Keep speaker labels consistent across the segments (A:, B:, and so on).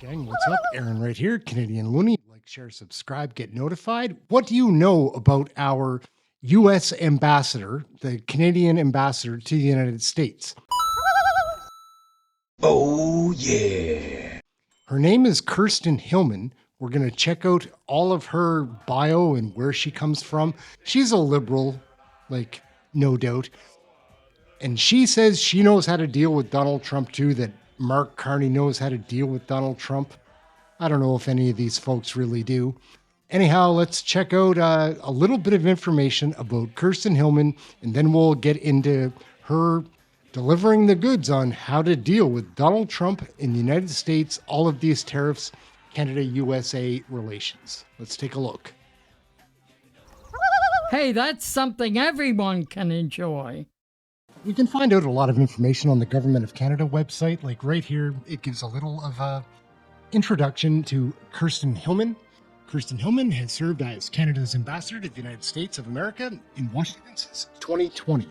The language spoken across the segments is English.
A: Gang, what's up? Aaron right here, Canadian Looney. Like, share, subscribe, get notified. What do you know about our U.S. ambassador, the Canadian ambassador to the United States?
B: Oh, yeah.
A: Her name is Kirsten Hillman. We're going to check out all of her bio and where she comes from. She's a liberal, like, no doubt. And she says she knows how to deal with Donald Trump too, that Mark Carney knows how to deal with Donald Trump. I don't know if any of these folks really do. Anyhow, let's check out a little bit of information about Kirsten Hillman, and then we'll get into her delivering the goods on how to deal with Donald Trump in the United States, all of these tariffs, Canada-USA relations. Let's take a look.
C: Hey, that's something everyone can enjoy.
A: You can find out a lot of information on the Government of Canada website. Like right here, it gives a little of a introduction to Kirsten Hillman. Kirsten Hillman has served as Canada's ambassador to the United States of America in Washington since 2020.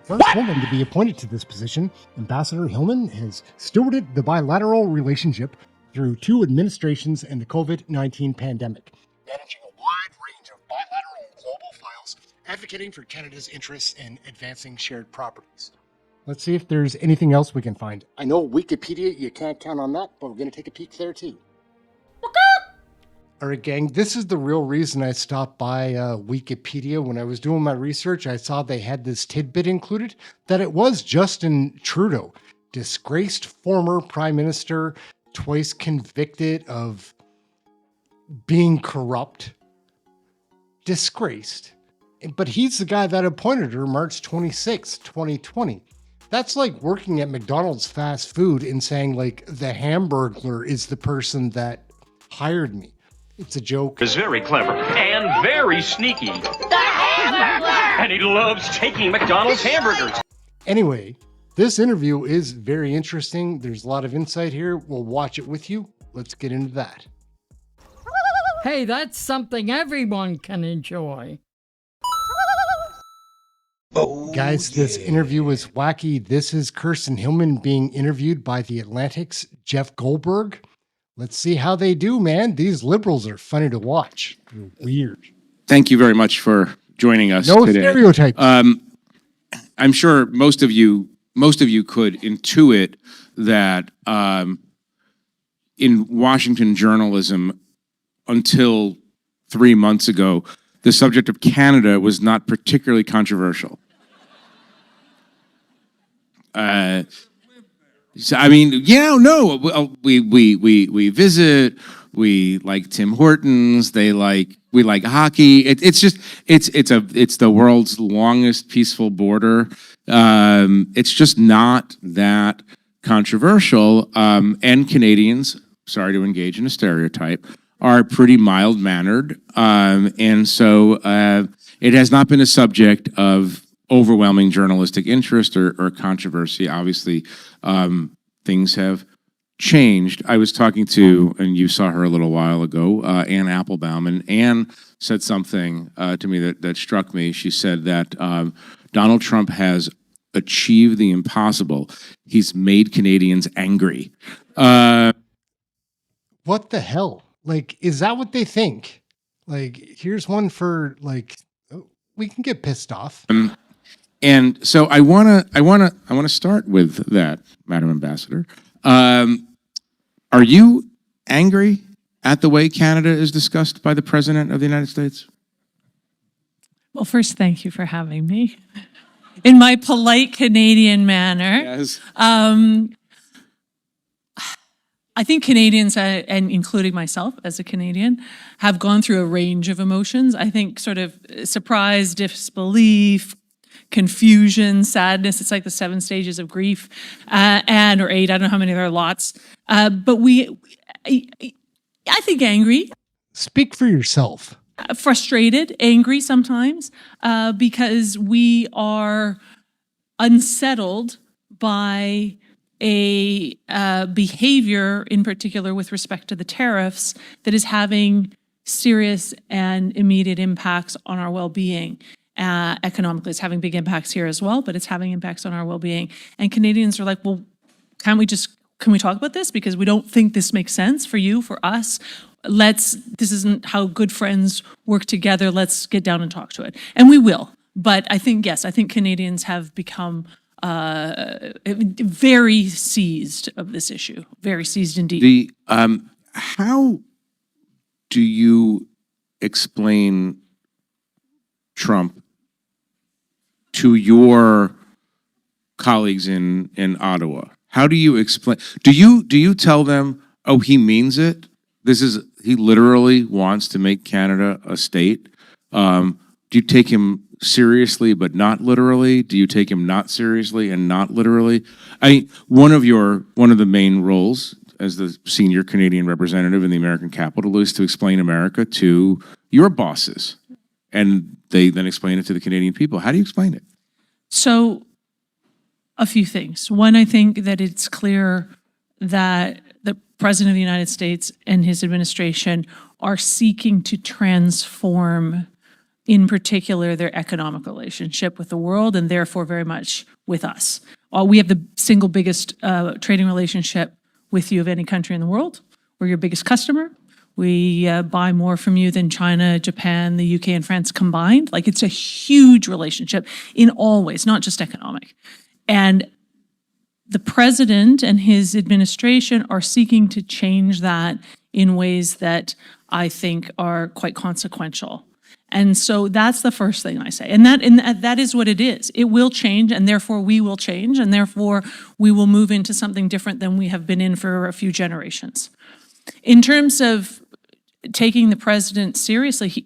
A: The first woman to be appointed to this position, Ambassador Hillman has stewarded the bilateral relationship through 2 administrations and the COVID-19 pandemic, managing a wide range of bilateral and global files, advocating for Canada's interests and advancing shared properties. Let's see if there's anything else we can find. I know Wikipedia, you can't count on that, but we're going to take a peek there too. All right, gang, this is the real reason I stopped by Wikipedia. When I was doing my research, I saw they had this tidbit included that it was Justin Trudeau, disgraced former prime minister, twice convicted of being corrupt, disgraced. But he's the guy that appointed her March 26, 2020. That's like working at McDonald's fast food and saying like the Hamburglar is the person that hired me. It's a joke.
D: Is very clever and very sneaky. And he loves taking McDonald's hamburgers.
A: Anyway, this interview is very interesting. There's a lot of insight here. We'll watch it with you. Let's get into that.
C: Hey, that's something everyone can enjoy.
B: Oh,
A: Guys, this interview is wacky. This is Kirsten Hillman being interviewed by The Atlantic's Jeff Goldberg. Let's see how they do, man. These liberals are funny to watch. They're weird.
E: Thank you very much for joining us
A: No
E: today.
A: stereotypes.
E: I'm sure most of you could intuit that in Washington journalism, until 3 months ago, the subject of Canada was not particularly controversial. So, I mean, we visit. We like Tim Hortons. We like hockey. It's the world's longest peaceful border. It's just not that controversial. And Canadians, sorry to engage in a stereotype, are pretty mild-mannered. And so it has not been a subject of overwhelming journalistic interest or controversy. Obviously, things have changed. I was talking to, and you saw her a little while ago, Ann Applebaum, and Ann said something to me that struck me. She said that Donald Trump has achieved the impossible. He's made Canadians angry.
A: What the hell? Like, is that what they think? Like, here's one for like, oh, we can get pissed off.
E: And so I wanna start with that, Madam Ambassador. Are you angry at the way Canada is discussed by the President of the United States?
F: Well, first, thank you for having me in my polite Canadian manner.
E: Yes.
F: I think Canadians, and including myself as a Canadian, have gone through a range of emotions. I think sort of surprise, disbelief, confusion, sadness. It's like the 7 stages of grief, or 8. I don't know how many there are. Lots. But I think angry.
A: Speak for yourself.
F: Frustrated, angry sometimes, because we are unsettled by a behavior, in particular with respect to the tariffs, that is having serious and immediate impacts on our well-being. Economically, it's having big impacts here as well, but it's having impacts on our well-being. And Canadians are like, well, can't we just can we talk about this? Because we don't think this makes sense for you, for us. This isn't how good friends work together. Let's get down and talk to it. And we will. But I think, yes, I think Canadians have become very seized of this issue, very seized indeed.
E: How do you explain Trump to your colleagues in Ottawa? How do you explain? Do you tell them, oh, he means it? He literally wants to make Canada a state. Do you take him seriously but not literally? Do you take him not seriously and not literally? One of the main roles as the senior Canadian representative in the American capital is to explain America to your bosses, and they then explain it to the Canadian people. How do you explain it?
F: So, a few things. One, I think that it's clear that the President of the United States and his administration are seeking to transform, in particular, their economic relationship with the world and therefore very much with us. We have the single biggest trading relationship with you of any country in the world. We're your biggest customer. We buy more from you than China, Japan, the UK, and France combined. Like, it's a huge relationship in all ways, not just economic. And the president and his administration are seeking to change that in ways that I think are quite consequential. And so that's the first thing I say. And that is what it is. It will change, and therefore we will change, and therefore we will move into something different than we have been in for a few generations. In terms of taking the president seriously,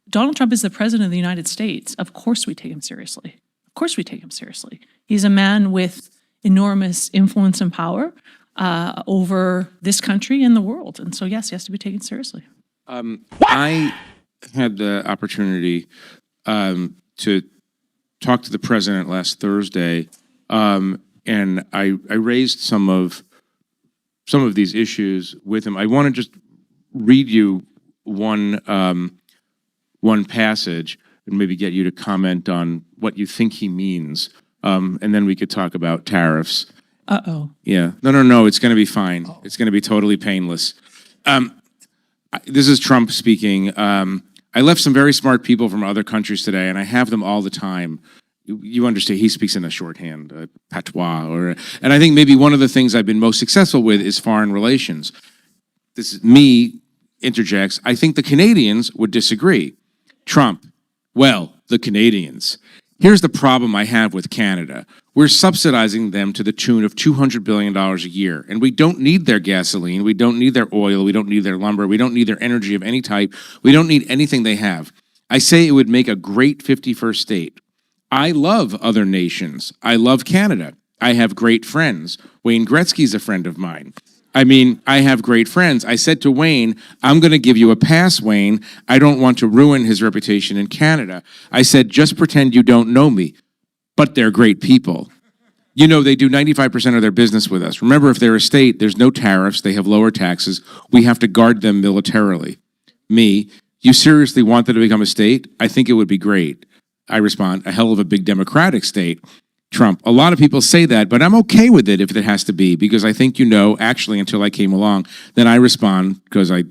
F: Donald Trump is the president of the United States. Of course we take him seriously. Of course we take him seriously. He's a man with enormous influence and power over this country and the world. And so, yes, he has to be taken seriously.
E: I had the opportunity to talk to the president last Thursday, and I raised some of these issues with him. I want to just read you one passage and maybe get you to comment on what you think he means, and then we could talk about tariffs.
F: Uh-oh.
E: Yeah. No. It's going to be fine. It's going to be totally painless. This is Trump speaking. I left some very smart people from other countries today, and I have them all the time. You understand, he speaks in a shorthand, patois. And I think maybe one of the things I've been most successful with is foreign relations. This is me, interjects, I think the Canadians would disagree. Trump, well, the Canadians. Here's the problem I have with Canada. We're subsidizing them to the tune of $200 billion a year, and we don't need their gasoline, we don't need their oil, we don't need their lumber, we don't need their energy of any type, we don't need anything they have. I say it would make a great 51st state. I love other nations. I love Canada. I have great friends. Wayne Gretzky's a friend of mine. I have great friends. I said to Wayne, I'm going to give you a pass, Wayne. I don't want to ruin his reputation in Canada. I said, just pretend you don't know me. But they're great people. You know, they do 95% of their business with us. Remember, if they're a state, there's no tariffs. They have lower taxes. We have to guard them militarily. Me, you seriously want them to become a state? I think it would be great. I respond, a hell of a big democratic state. Trump, a lot of people say that, but I'm okay with it if it has to be, because I think you know, actually, until I came along, then I respond, because I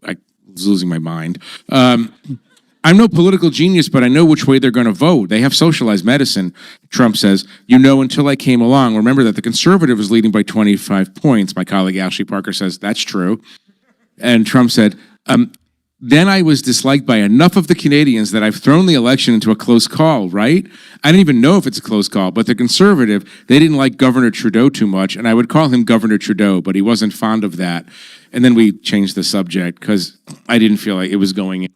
E: was losing my mind. I'm no political genius, but I know which way they're going to vote. They have socialized medicine. Trump says, you know, until I came along. Remember that the conservative is leading by 25 points. My colleague Ashley Parker says, that's true. And Trump said, then I was disliked by enough of the Canadians that I've thrown the election into a close call, right? I don't even know if it's a close call, but the conservative, they didn't like Governor Trudeau too much, and I would call him Governor Trudeau, but he wasn't fond of that. And then we changed the subject because I didn't feel like it was going in.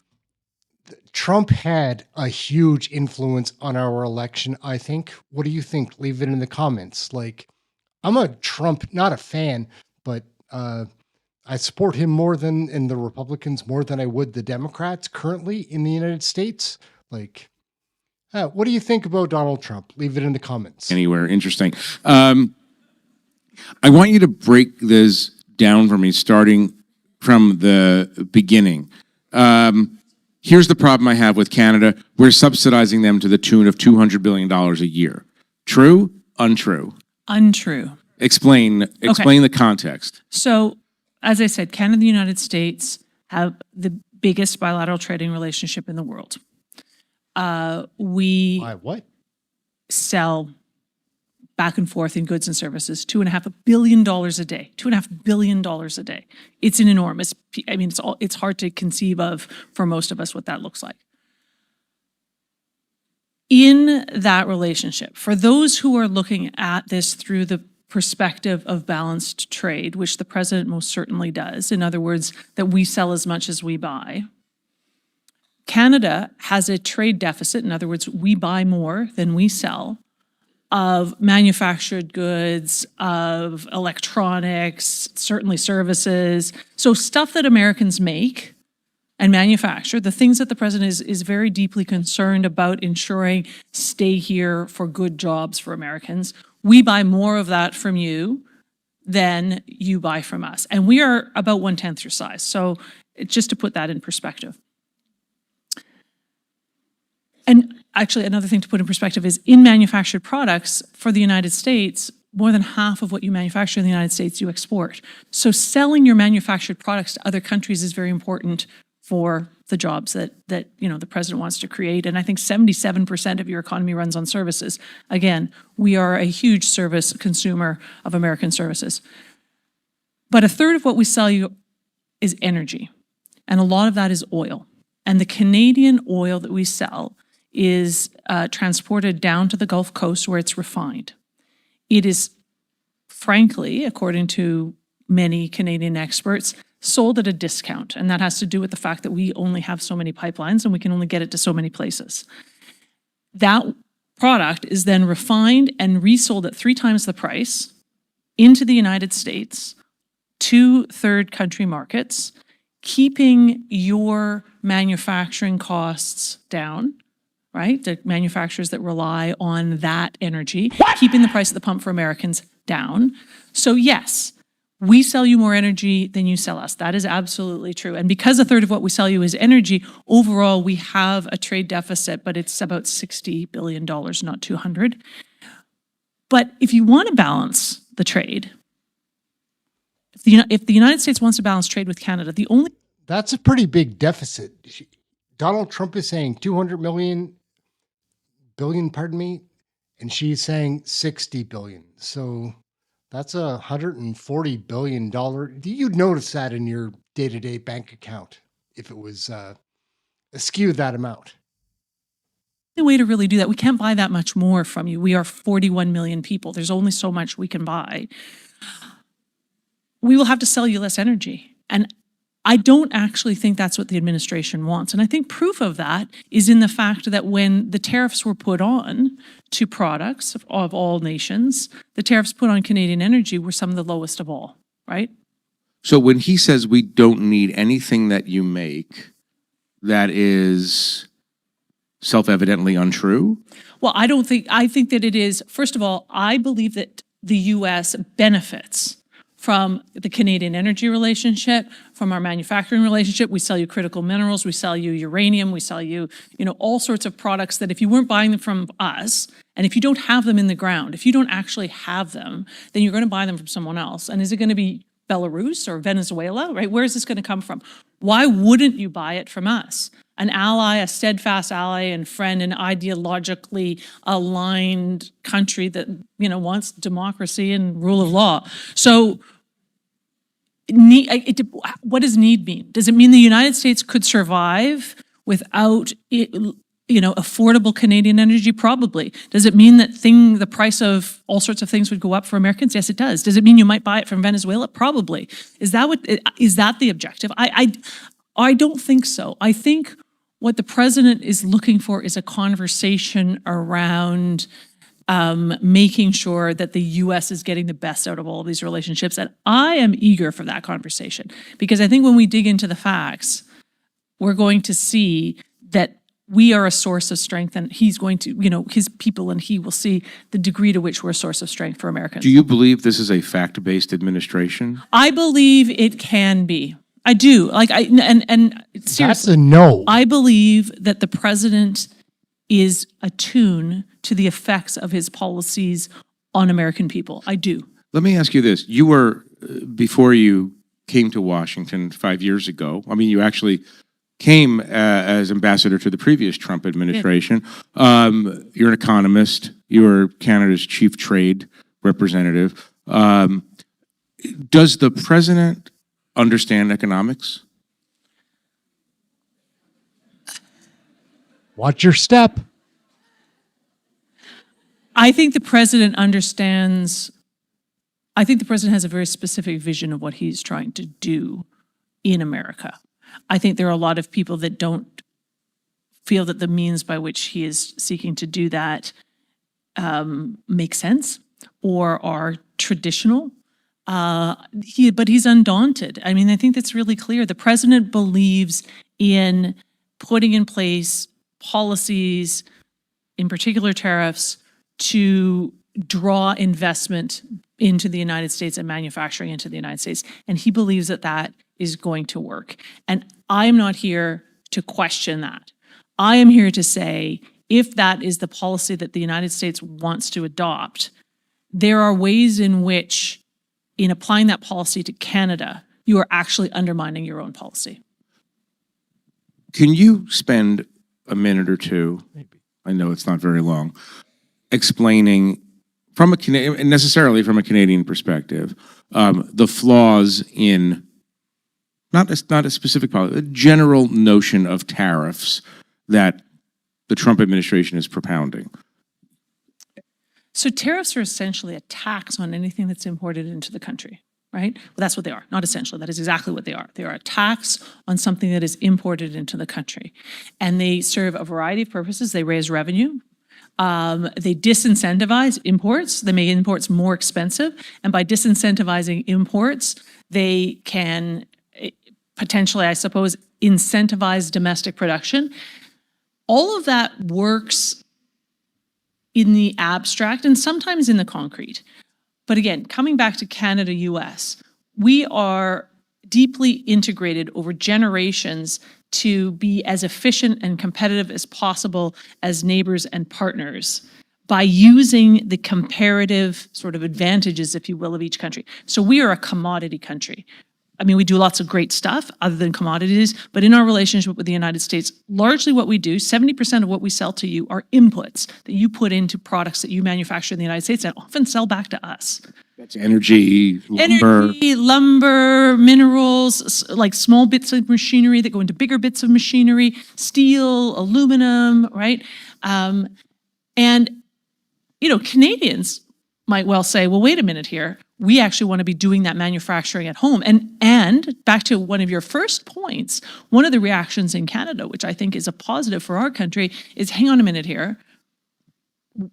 A: Trump had a huge influence on our election, I think. What do you think? Leave it in the comments. Like, I'm a Trump, not a fan, but I support him more than, and the Republicans more than I would the Democrats currently in the United States. Like, what do you think about Donald Trump? Leave it in the comments.
E: Anywhere interesting. I want you to break this down for me, starting from the beginning. Here's the problem I have with Canada. We're subsidizing them to the tune of $200 billion a year. True? Untrue?
F: Untrue.
E: Explain the context.
F: So, as I said, Canada and the United States have the biggest bilateral trading relationship in the world. We
A: Why, what?
F: sell back and forth in goods and services, $2.5 billion a day, $2.5 billion a day. It's an enormous, I mean, it's hard to conceive of for most of us what that looks like. In that relationship, for those who are looking at this through the perspective of balanced trade, which the president most certainly does, in other words, that we sell as much as we buy, Canada has a trade deficit, in other words, we buy more than we sell, of manufactured goods, of electronics, certainly services. So stuff that Americans make and manufacture, the things that the president is very deeply concerned about ensuring stay here for good jobs for Americans. We buy more of that from you than you buy from us. And we are about 1/10 your size. So just to put that in perspective. And actually, another thing to put in perspective is in manufactured products for the United States, more than half of what you manufacture in the United States you export. So selling your manufactured products to other countries is very important for the jobs that the president wants to create. And I think 77% of your economy runs on services. Again, we are a huge service consumer of American services. But a third of what we sell you is energy. And a lot of that is oil. And the Canadian oil that we sell is transported down to the Gulf Coast where it's refined. It is, frankly, according to many Canadian experts, sold at a discount. And that has to do with the fact that we only have so many pipelines and we can only get it to so many places. That product is then refined and resold at 3 times the price into the United States to third country markets, keeping your manufacturing costs down, right? The manufacturers that rely on that energy, keeping the price at the pump for Americans down. So yes, we sell you more energy than you sell us. That is absolutely true. And because a third of what we sell you is energy, overall we have a trade deficit, but it's about $60 billion, not 200. But if you want to balance the trade, if the United States wants to balance trade with Canada, the only...
A: That's a pretty big deficit. Donald Trump is saying 200 billion, and she's saying 60 billion. So that's $140 billion. You'd notice that in your day-to-day bank account if it was askew that amount.
F: The way to really do that, we can't buy that much more from you. We are 41 million people. There's only so much we can buy. We will have to sell you less energy. And I don't actually think that's what the administration wants. And I think proof of that is in the fact that when the tariffs were put on to products of all nations, the tariffs put on Canadian energy were some of the lowest of all, right?
E: So when he says we don't need anything that you make, that is self-evidently untrue?
F: Well, I think that it is, first of all, I believe that the U.S. benefits from the Canadian energy relationship, from our manufacturing relationship. We sell you critical minerals, we sell you uranium, we sell you, all sorts of products that if you weren't buying them from us, and if you don't have them in the ground, if you don't actually have them, then you're going to buy them from someone else. And is it going to be Belarus or Venezuela, right? Where is this going to come from? Why wouldn't you buy it from us? An ally, a steadfast ally and friend, an ideologically aligned country that, wants democracy and rule of law. So what does need mean? Does it mean the United States could survive without affordable Canadian energy? Probably. Does it mean that the price of all sorts of things would go up for Americans? Yes, it does. Does it mean you might buy it from Venezuela? Probably. Is that the objective? I don't think so. I think what the president is looking for is a conversation around making sure that the U.S. is getting the best out of all of these relationships. And I am eager for that conversation because I think when we dig into the facts, we're going to see that we are a source of strength and he's going to, his people and he will see the degree to which we're a source of strength for Americans.
E: Do you believe this is a fact-based administration?
F: I believe it can be. I do. And seriously,
A: that's a no.
F: I believe that the president is attuned to the effects of his policies on American people. I do.
E: Let me ask you this. You were, before you came to Washington 5 years ago, I mean, you actually came as ambassador to the previous Trump administration. You're an economist. You were Canada's chief trade representative. Does the president understand economics?
A: Watch your step.
F: I think the president understands, I think the president has a very specific vision of what he's trying to do in America. I think there are a lot of people that don't feel that the means by which he is seeking to do that make sense or are traditional. But he's undaunted. I mean, I think that's really clear. The president believes in putting in place policies, in particular tariffs, to draw investment into the United States and manufacturing into the United States. And he believes that that is going to work. And I'm not here to question that. I am here to say, if that is the policy that the United States wants to adopt, there are ways in which, in applying that policy to Canada, you are actually undermining your own policy.
E: Can you spend a minute or two, I know it's not very long, explaining from a necessarily from a Canadian perspective, the flaws in not a specific policy, a general notion of tariffs that the Trump administration is propounding?
F: So tariffs are essentially a tax on anything that's imported into the country, right? Well, that's what they are. Not essentially. That is exactly what they are. They are a tax on something that is imported into the country. And they serve a variety of purposes. They raise revenue. They disincentivize imports. They make imports more expensive. And by disincentivizing imports, they can potentially, I suppose, incentivize domestic production. All of that works in the abstract and sometimes in the concrete. But again, coming back to Canada, US, we are deeply integrated over generations to be as efficient and competitive as possible as neighbors and partners by using the comparative sort of advantages, if you will, of each country. So we are a commodity country. I mean, we do lots of great stuff other than commodities, but in our relationship with the United States, largely what we do, 70% of what we sell to you are inputs that you put into products that you manufacture in the United States and often sell back to us.
E: That's energy,
F: lumber, minerals, like small bits of machinery that go into bigger bits of machinery, steel, aluminum, right? And, you know, Canadians might well say, well, wait a minute here. We actually want to be doing that manufacturing at home. And back to one of your first points, one of the reactions in Canada, which I think is a positive for our country, is hang on a minute here.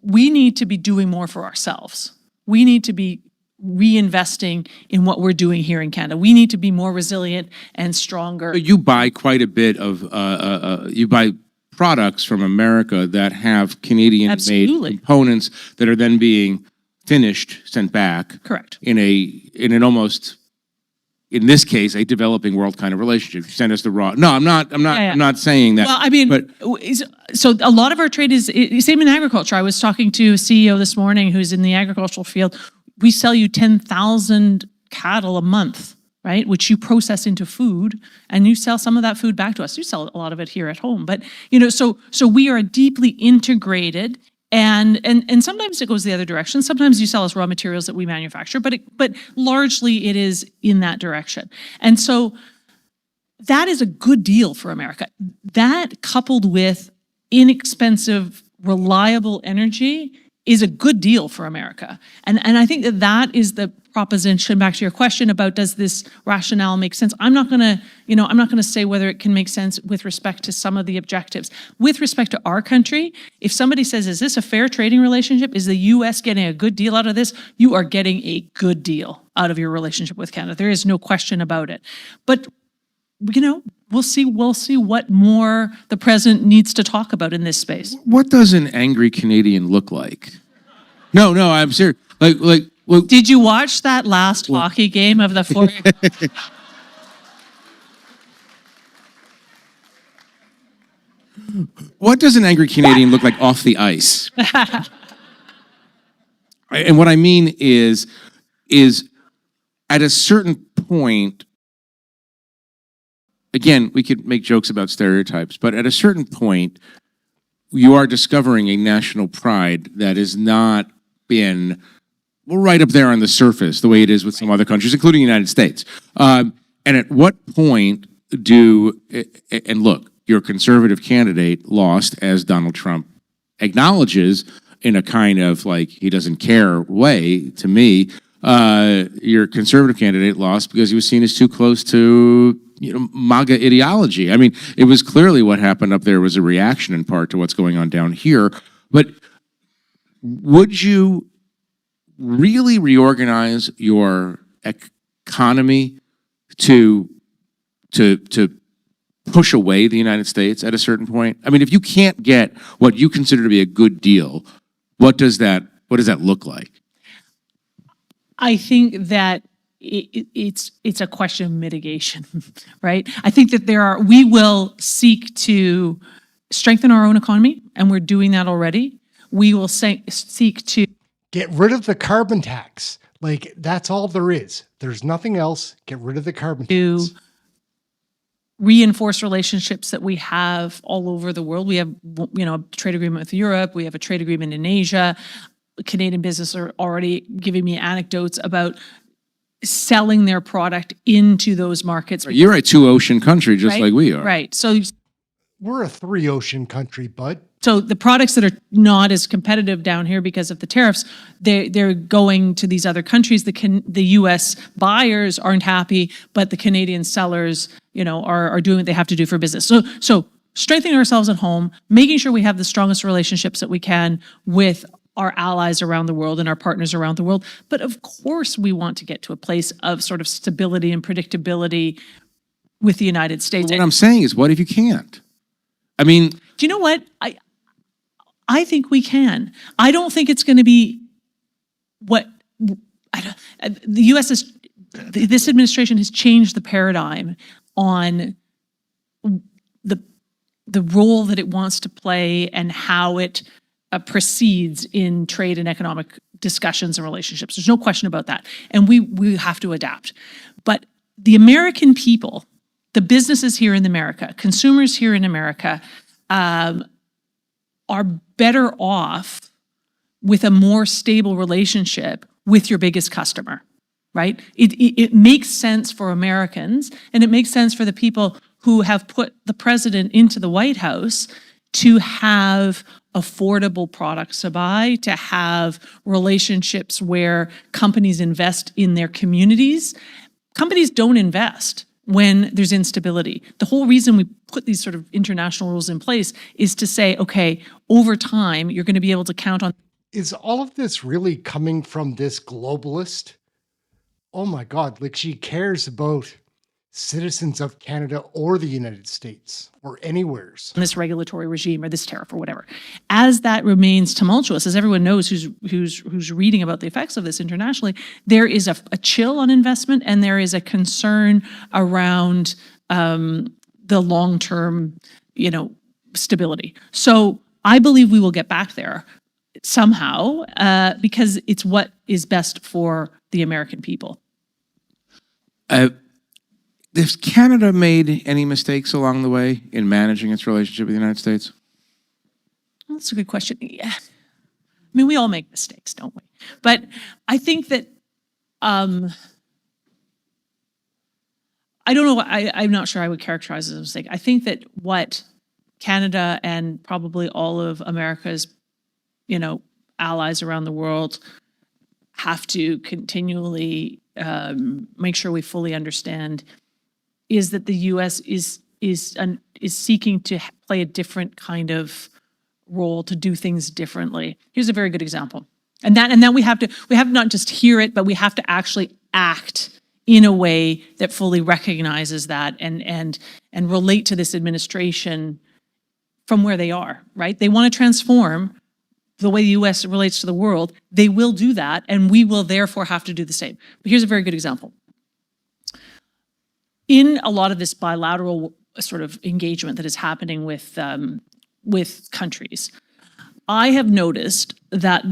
F: We need to be doing more for ourselves. We need to be reinvesting in what we're doing here in Canada. We need to be more resilient and stronger.
E: You buy quite a bit of, you buy products from America that have Canadian-made components that are then being finished, sent back.
F: Correct.
E: In an almost, in this case, a developing world kind of relationship. You send us the raw. No, I'm not saying that.
F: Well, I mean, but so a lot of our trade is same in agriculture. I was talking to a CEO this morning who's in the agricultural field. We sell you 10,000 cattle a month, right? Which you process into food, and you sell some of that food back to us. You sell a lot of it here at home, but you know, so we are deeply integrated. And sometimes it goes the other direction. Sometimes you sell us raw materials that we manufacture, but largely it is in that direction. And so that is a good deal for America. That coupled with inexpensive, reliable energy is a good deal for America. And I think that is the proposition. Back to your question about does this rationale make sense? I'm not gonna say whether it can make sense with respect to some of the objectives. With respect to our country, if somebody says, is this a fair trading relationship? Is the US getting a good deal out of this? You are getting a good deal out of your relationship with Canada. There is no question about it. But you know, we'll see what more the president needs to talk about in this space.
E: What does an angry Canadian look like? No, I'm serious. Well,
F: did you watch that last hockey game of the four?
E: What does an angry Canadian look like off the ice? And what I mean is, is at a certain point, again, we could make jokes about stereotypes, but at a certain point, you are discovering a national pride that has not been right up there on the surface the way it is with some other countries, including the United States. And at what point and look, your conservative candidate lost, as Donald Trump acknowledges in a kind of like he doesn't care way to me. Your conservative candidate lost because he was seen as too close to MAGA ideology. I mean, it was clearly what happened up there was a reaction in part to what's going on down here. But would you really reorganize your economy to push away the United States at a certain point? I mean, if you can't get what you consider to be a good deal, what does that look like?
F: I think that it's a question of mitigation, right? I think that we will seek to strengthen our own economy, and we're doing that already. We will seek to
A: get rid of the carbon tax. Like, that's all there is. There's nothing else. Get rid of the carbon tax.
F: Reinforce relationships that we have all over the world. We have, a trade agreement with Europe. We have a trade agreement in Asia. Canadian businesses are already giving me anecdotes about selling their product into those markets.
E: You're a two-ocean country, just like we are.
F: Right. So
A: we're a three-ocean country, bud.
F: So the products that are not as competitive down here because of the tariffs, they're going to these other countries. The U.S. buyers aren't happy, but the Canadian sellers, are doing what they have to do for business. So strengthening ourselves at home, making sure we have the strongest relationships that we can with our allies around the world and our partners around the world. But of course, we want to get to a place of sort of stability and predictability with the United States.
E: What I'm saying is, what if you can't? I mean,
F: do you know what? I think we can. I don't think it's going to be what the U.S. this administration has changed the paradigm on the role that it wants to play and how it proceeds in trade and economic discussions and relationships. There's no question about that. And we have to adapt. But the American people, the businesses here in America, consumers here in America, are better off with a more stable relationship with your biggest customer, right? It makes sense for Americans, and it makes sense for the people who have put the president into the White House to have affordable products to buy, to have relationships where companies invest in their communities. Companies don't invest when there's instability. The whole reason we put these sort of international rules in place is to say, okay, over time, you're going to be able to count on.
A: Is all of this really coming from this globalist? Oh my God, like she cares about citizens of Canada or the United States or anywheres.
F: This regulatory regime or this tariff or whatever. As that remains tumultuous, as everyone knows who's reading about the effects of this internationally, there is a chill on investment and there is a concern around the long-term, stability. So I believe we will get back there somehow because it's what is best for the American people.
E: Has Canada made any mistakes along the way in managing its relationship with the United States?
F: Well, that's a good question. Yeah. I mean, we all make mistakes, don't we? But I think that, I don't know, I'm not sure I would characterize it as a mistake. I think that what Canada and probably all of America's, allies around the world have to continually make sure we fully understand is that the U.S. is seeking to play a different kind of role, to do things differently. Here's a very good example, and then we have to not just hear it, but we have to actually act in a way that fully recognizes that and relate to this administration from where they are. Right? They want to transform the way the U.S. relates to the world. They will do that, and we will therefore have to do the same. But here's a very good example. In a lot of this bilateral sort of engagement that is happening with countries, I have noticed that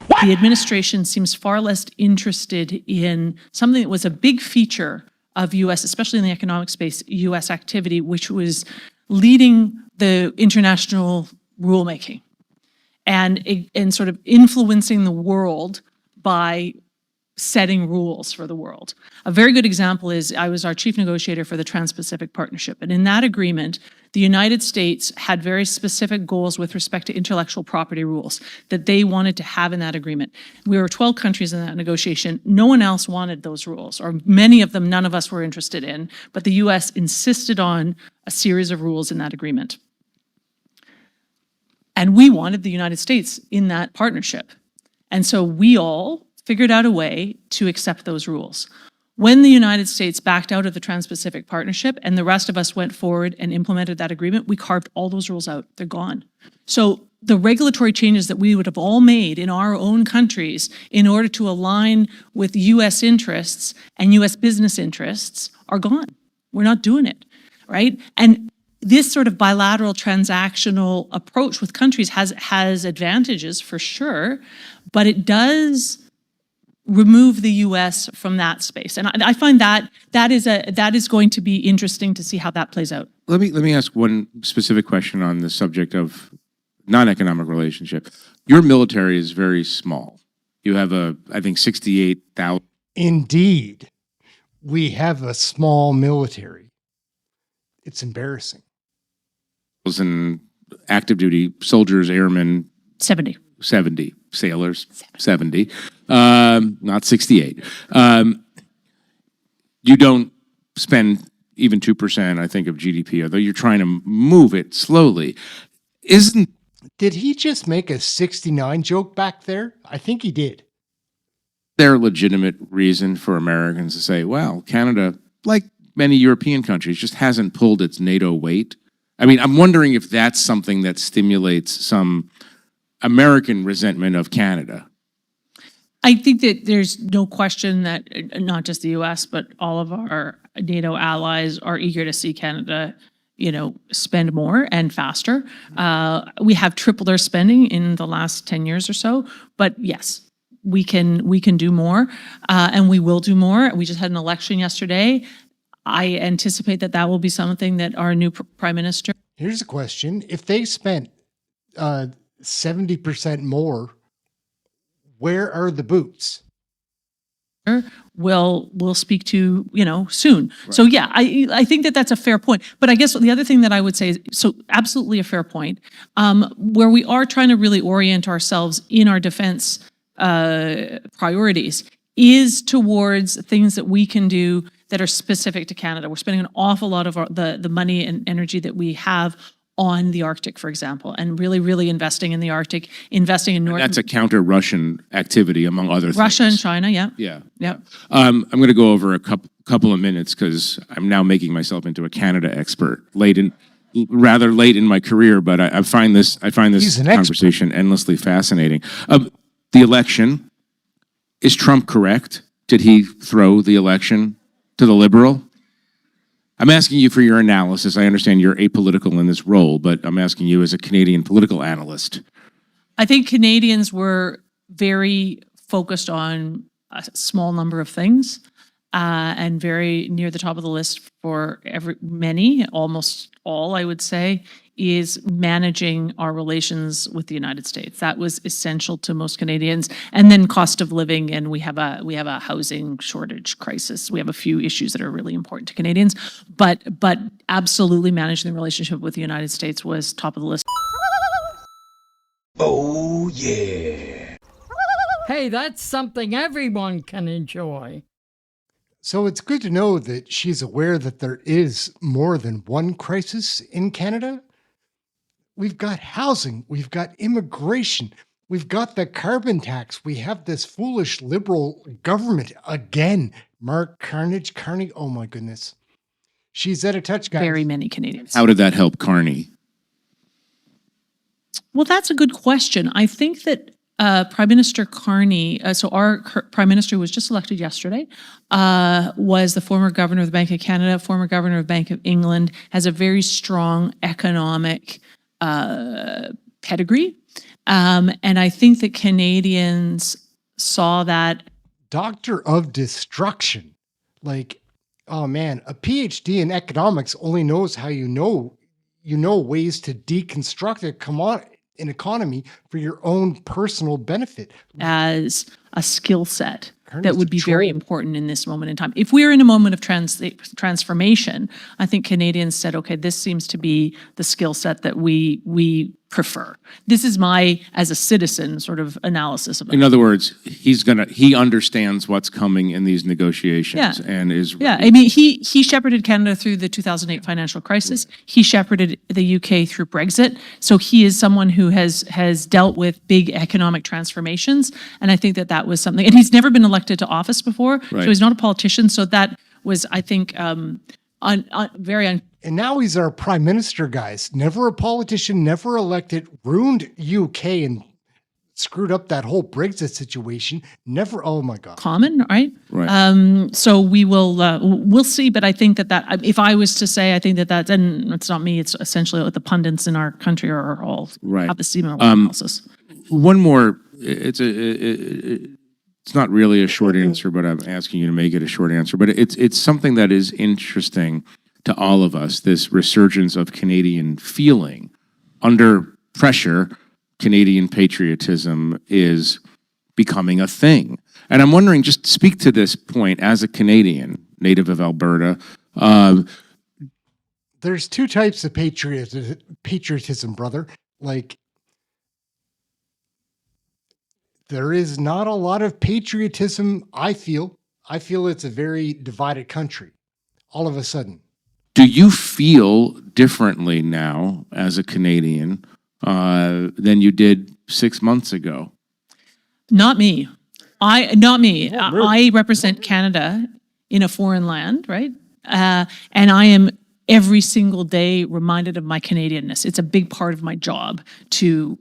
F: The administration seems far less interested in something that was a big feature of U.S., especially in the economic space, U.S. activity, which was leading the international rulemaking and sort of influencing the world by setting rules for the world. A very good example is I was our chief negotiator for the Trans-Pacific Partnership. And in that agreement, the United States had very specific goals with respect to intellectual property rules that they wanted to have in that agreement. We were 12 countries in that negotiation. No one else wanted those rules, or many of them none of us were interested in, but the US insisted on a series of rules in that agreement. And we wanted the United States in that partnership. And so we all figured out a way to accept those rules. When the United States backed out of the Trans-Pacific Partnership and the rest of us went forward and implemented that agreement, we carved all those rules out. They're gone. So the regulatory changes that we would have all made in our own countries in order to align with US interests and US business interests are gone. We're not doing it, right? And this sort of bilateral transactional approach with countries has advantages for sure, but it does remove the U.S. from that space, and I find that is going to be interesting to see how that plays out.
E: Let me ask one specific question on the subject of non-economic relationship. Your military is very small. You have I think 68,000.
A: Indeed, we have a small military. It's embarrassing.
E: Active duty soldiers, airmen.
F: 70
E: sailors, 70, not 68. You don't spend even 2%, I think, of GDP, although you're trying to move it slowly.
A: Did he just make a 69 joke back there? I think he did.
E: There a legitimate reason for Americans to say, well, Canada, like many European countries, just hasn't pulled its NATO weight? I mean, I'm wondering if that's something that stimulates some American resentment of Canada.
F: I think that there's no question that not just the U.S., but all of our NATO allies are eager to see Canada, spend more and faster. We have tripled our spending in the last 10 years or so, but yes, we can do more, and we will do more. We just had an election yesterday. I anticipate that will be something that our new prime minister.
A: Here's a question: if they spent 70% more, where are the boots?
F: We'll speak to, soon. Right. So yeah, I think that's a fair point. But I guess the other thing that I would say is, so absolutely a fair point, where we are trying to really orient ourselves in our defense priorities is towards things that we can do that are specific to Canada. We're spending an awful lot of the money and energy that we have on the Arctic, for example, and really investing in the Arctic, investing in North.
E: That's a counter-Russian activity, among other things.
F: Russia and China, yeah.
E: Yeah. I'm going to go over a couple of minutes because I'm now making myself into a Canada expert rather late in my career, but I find this conversation endlessly fascinating. The election, is Trump correct? Did he throw the election to the Liberal? I'm asking you for your analysis. I understand you're apolitical in this role, but I'm asking you as a Canadian political analyst.
F: I think Canadians were very focused on a small number of things and very near the top of the list for almost all, I would say, is managing our relations with the United States. That was essential to most Canadians. And then cost of living, and we have a housing shortage crisis. We have a few issues that are really important to Canadians, but absolutely managing the relationship with the United States was top of the list.
B: Oh yeah.
C: Hey, that's something everyone can enjoy.
A: So it's good to know that she's aware that there is more than one crisis in Canada. We've got housing, we've got immigration, we've got the carbon tax, we have this foolish Liberal government again. Mark Carney, oh my goodness. She's at a touch, guys.
F: Very many Canadians.
E: How did that help Carney?
F: Well, that's a good question. I think that Prime Minister Carney, so our Prime Minister who was just elected yesterday, was the former Governor of the Bank of Canada, former Governor of Bank of England, has a very strong economic pedigree. And I think that Canadians saw that.
A: Doctor of destruction. Like, oh man, a PhD in economics only knows how you know ways to deconstruct an economy for your own personal benefit.
F: As a skill set
A: Carney's
F: that would be very
A: troll.
F: important in this moment in time. If we're in a moment of transformation, I think Canadians said, okay, this seems to be the skill set that we prefer. This is my, as a citizen, sort of analysis of it.
E: In other words, he understands what's coming in these negotiations and is
F: Yeah, I mean, he shepherded Canada through the 2008 financial crisis. He shepherded the UK through Brexit. So he is someone who has dealt with big economic transformations. And I think that was something, and he's never been elected to office before.
E: Right.
F: So he's not a politician. So that was, I think, very
A: And now he's our prime minister, guys. Never a politician, never elected, ruined UK and screwed up that whole Brexit situation. Never, oh my God.
F: common, right?
E: Right.
F: So we'll see. But I think that if I was to say, I think that's, and it's not me, it's essentially what the pundits in our country are all
E: Right.
F: have the similar analysis.
E: One more. It's not really a short answer, but I'm asking you to make it a short answer. But it's something that is interesting to all of us, this resurgence of Canadian feeling. Under pressure, Canadian patriotism is becoming a thing. And I'm wondering, just speak to this point as a Canadian, native of Alberta.
A: There's two types of patriotism, brother. Like, there is not a lot of patriotism, I feel. I feel it's a very divided country, all of a sudden.
E: Do you feel differently now as a Canadian than you did 6 months ago?
F: Not me. I represent Canada in a foreign land, right? And I am every single day reminded of my Canadianness. It's a big part of my job to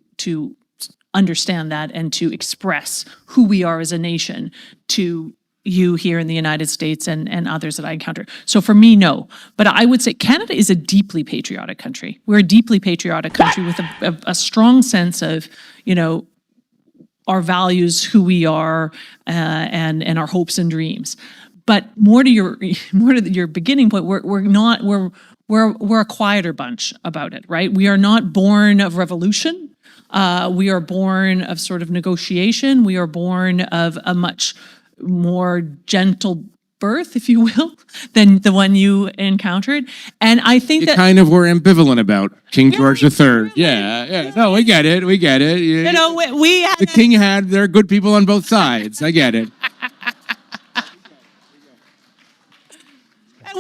F: understand that and to express who we are as a nation to you here in the United States and others that I encounter. So for me, no. But I would say Canada is a deeply patriotic country. We're a deeply patriotic country with a strong sense of, our values, who we are, and our hopes and dreams. But more to your beginning point, we're a quieter bunch about it, right? We are not born of revolution. We are born of sort of negotiation. We are born of a much more gentle birth, if you will, than the one you encountered. And I think
E: You kind of were ambivalent about King George III. Yeah. No, we get it. We had the king there are good people on both sides. I get it.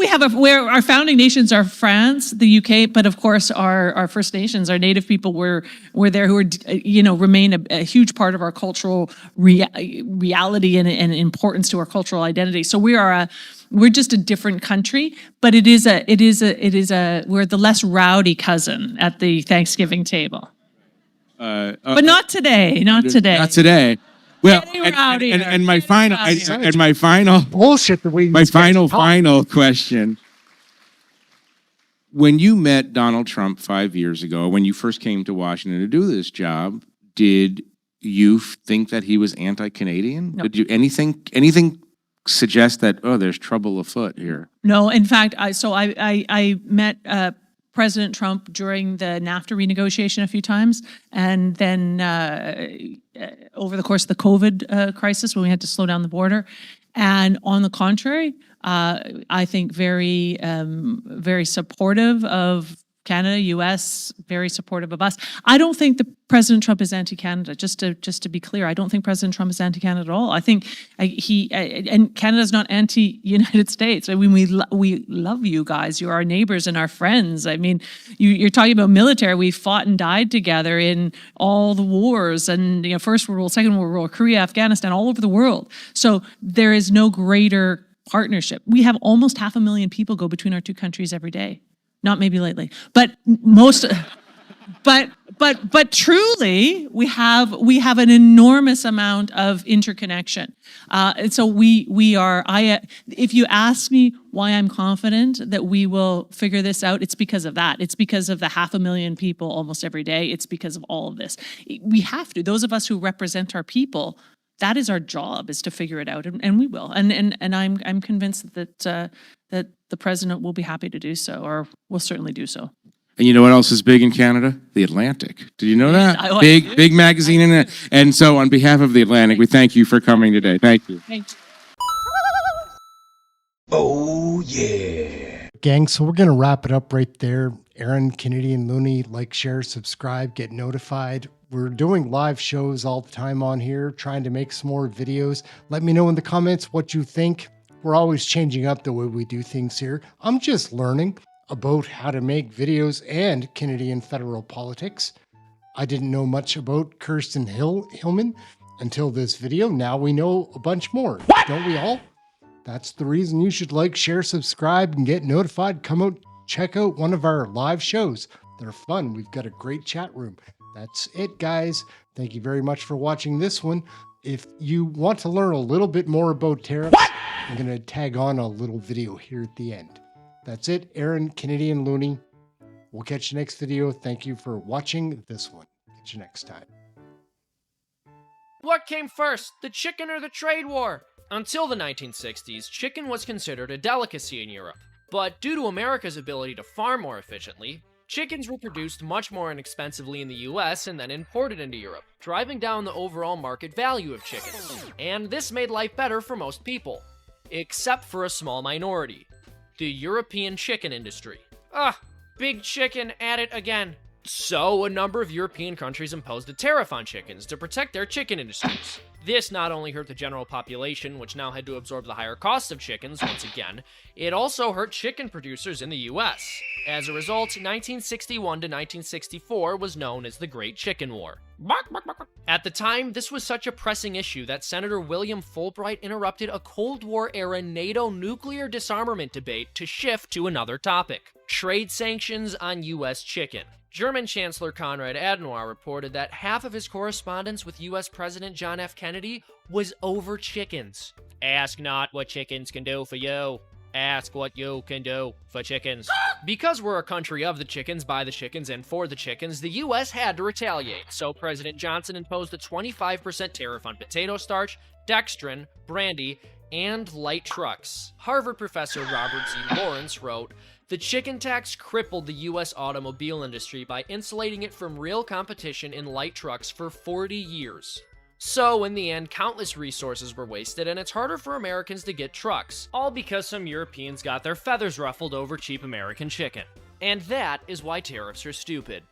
F: we have where our founding nations are France, the UK, but of course our First Nations, our Native people were there, who are remain a huge part of our cultural reality and importance to our cultural identity. So we're just a different country, but we're the less rowdy cousin at the Thanksgiving table. But not today. Not today.
E: Well,
F: Rowdy.
E: and my final
A: Bullshit the way
E: my final question. When you met Donald Trump 5 years ago, when you first came to Washington to do this job, did you think that he was anti-Canadian?
F: No.
E: Did you anything suggest that, there's trouble afoot here?
F: No, in fact, I met President Trump during the NAFTA renegotiation a few times, and then over the course of the COVID crisis when we had to slow down the border. And on the contrary, I think very supportive of Canada, U.S., very supportive of us. I don't think that President Trump is anti-Canada. Just to be clear, I don't think President Trump is anti-Canada at all. I think and Canada's not anti-United States. I mean, we love you guys. You're our neighbors and our friends. I mean, you're talking about military. We fought and died together in all the wars, and First World War, Second World War, Korea, Afghanistan, all over the world. So there is no greater partnership. We have almost 500,000 people go between our two countries every day. Not maybe lately, but but truly, we have an enormous amount of interconnection, and so we are. If you ask me why I'm confident that we will figure this out, it's because of that. It's because of the 500,000 people almost every day. It's because of all of this. We have to. Those of us who represent our people, that is our job, is to figure it out, and we will. And I'm convinced that that the president will be happy to do so, or will certainly do so.
E: And you know what else is big in Canada? The Atlantic. Did you know that?
F: I
E: Big magazine in it. And so on behalf of the Atlantic, we thank you for coming today. Thank you.
F: Thank you.
B: Oh, yeah.
A: Gang, so we're going to wrap it up right there. EhrenCanadian Looney, like, share, subscribe, get notified. We're doing live shows all the time on here, trying to make some more videos. Let me know in the comments what you think. We're always changing up the way we do things here. I'm just learning about how to make videos and Canadian federal politics. I didn't know much about Kirsten Hillman until this video. Now we know a bunch more, don't we all? That's the reason you should like, share, subscribe, and get notified. Come out, check out one of our live shows. They're fun. We've got a great chat room. That's it, guys. Thank you very much for watching this one. If you want to learn a little bit more about tariffs, I'm going to tag on a little video here at the end. That's it, EhrenCanadian Looney. We'll catch you next video. Thank you for watching this one. Catch you next time.
G: What came first, the chicken or the trade war? Until the 1960s, chicken was considered a delicacy in Europe. But due to America's ability to farm more efficiently, chickens were produced much more inexpensively in the US and then imported into Europe, driving down the overall market value of chicken. And this made life better for most people, except for a small minority. The European chicken industry. Big chicken at it again. So, a number of European countries imposed a tariff on chickens to protect their chicken industries. This not only hurt the general population, which now had to absorb the higher cost of chickens once again, it also hurt chicken producers in the US. As a result, 1961 to 1964 was known as the Great Chicken War. At the time, this was such a pressing issue that Senator William Fulbright interrupted a Cold War-era NATO nuclear disarmament debate to shift to another topic: trade sanctions on US chicken. German Chancellor Konrad Adenauer reported that half of his correspondence with US President John F. Kennedy was over chickens. Ask not what chickens can do for you. Ask what you can do for chickens. Because we're a country of the chickens, by the chickens, and for the chickens, the US had to retaliate, so President Johnson imposed a 25% tariff on potato starch, dextrin, brandy, and light trucks. Harvard professor Robert Z. Lawrence wrote, "The chicken tax crippled the U.S. automobile industry by insulating it from real competition in light trucks for 40 years. So, in the end, countless resources were wasted, and it's harder for Americans to get trucks, all because some Europeans got their feathers ruffled over cheap American chicken. And that is why tariffs are stupid."